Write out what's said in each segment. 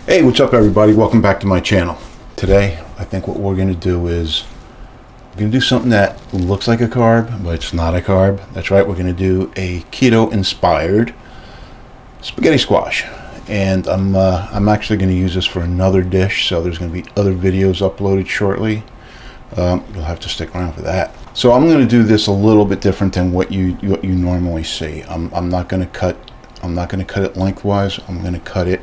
Hey, what's up everybody? Welcome back to my channel. Today, I think what we're going to do is we're going to do something that looks like a carb, but it's not a carb. That's right, we're going to do a keto inspired spaghetti squash. And I'm actually going to use this for another dish, so there's going to be other videos uploaded shortly. You'll have to stick around for that. So I'm going to do this a little bit different than what you normally see. I'm not going to cut it lengthwise. I'm going to cut it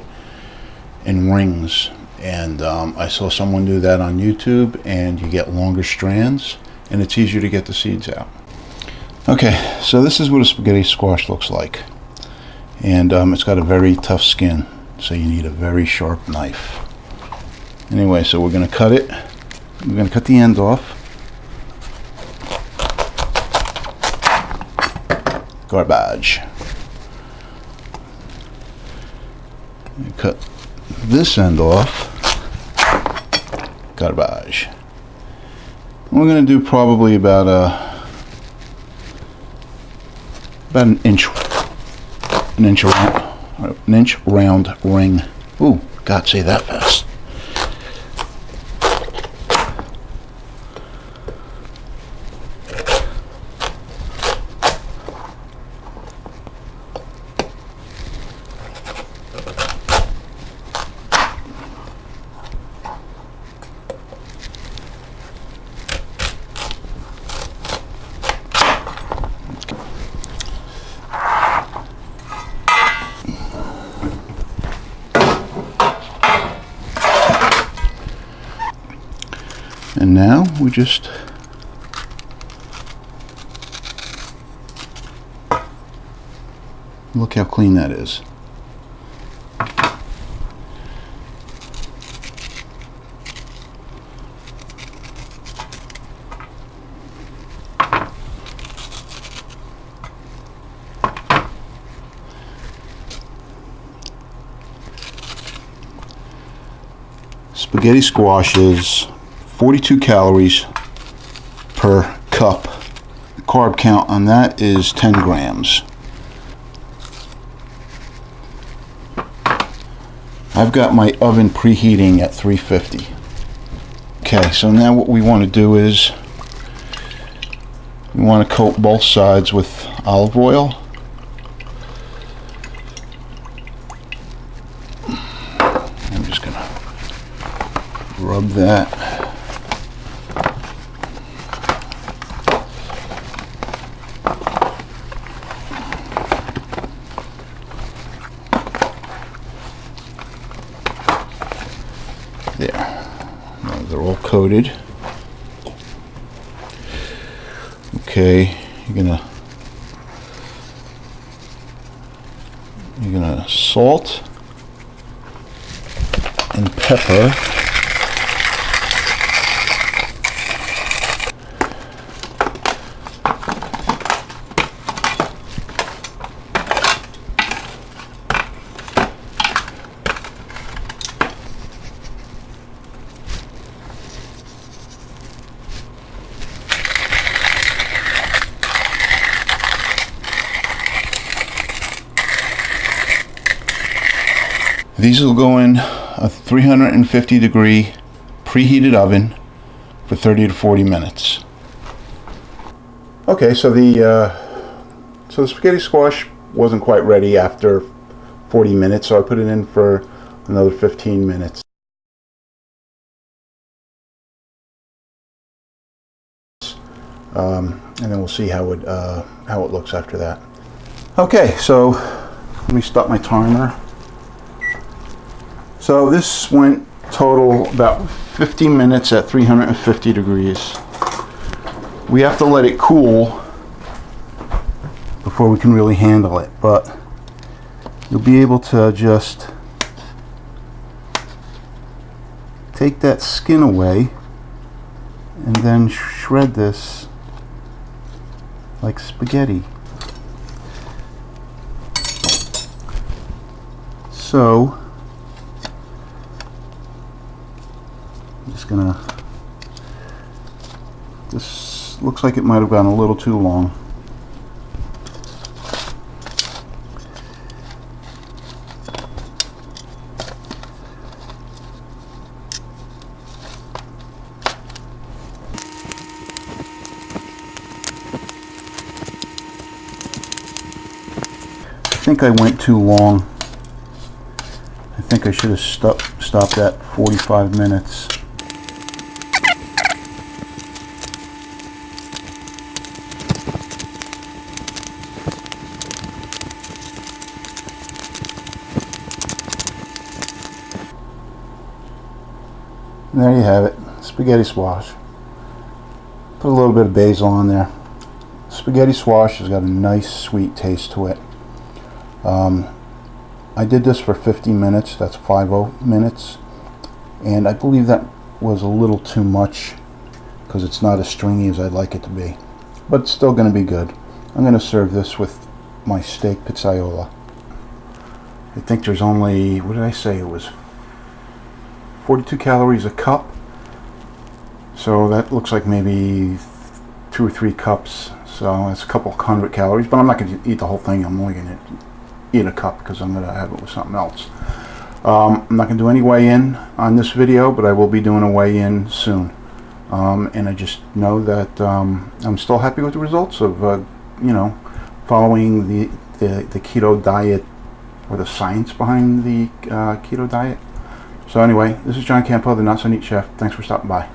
in rings, and I saw someone do that on YouTube, and you get longer strands and it's easier to get the seeds out. Okay, so this is what a spaghetti squash looks like, and it's got a very tough skin, so you need a very sharp knife. Anyway, so we're going to cut it. We're going to cut the end off. Garbage. Cut this end off. Garbage. We're going to do probably about an inch round ring. Ooh, God, say that fast. And now we just look how clean that is. Spaghetti squash is 42 calories per cup. The carb count on that is 10 grams. I've got my oven preheating at 350. Okay, so now what we want to do is we want to coat both sides with olive oil. I'm just going to rub that. There. Now they're all coated. Okay, you're gonna salt and pepper. These will go in a 350 degree preheated oven for 30 to 40 minutes. Okay, so the spaghetti squash wasn't quite ready after 40 minutes, so I put it in for another 15 minutes. And then we'll see how it looks after that. Okay, so let me stop my timer. So this went total about 50 minutes at 350 degrees. We have to let it cool before we can really handle it, but you'll be able to just take that skin away and then shred this like spaghetti. So this looks like it might have gone a little too long. think I went too long. I think I should have stopped at 45 minutes. And there you have it, spaghetti squash. Put a little bit of basil on there. Spaghetti squash has got a nice sweet taste to it. I did this for 50 minutes, that's 50 minutes, and I believe that was a little too much because it's not as stringy as I'd like it to be. But it's still going to be good. I'm going to serve this with my steak pizzaiola. I think there's only, what did I say, it was 42 calories a cup, so that looks like maybe 2 or 3 cups, so that's a couple hundred calories, but I'm not going to eat the whole thing. I'm only going to eat a cup because I'm going to have it with something else. I'm not going to do any weigh-in on this video, but I will be doing a weigh-in soon, and I just know that I'm still happy with the results of you know, following the keto diet, or the science behind the keto diet. So anyway, this is John Campo, the Not So Neat Chef. Thanks for stopping by.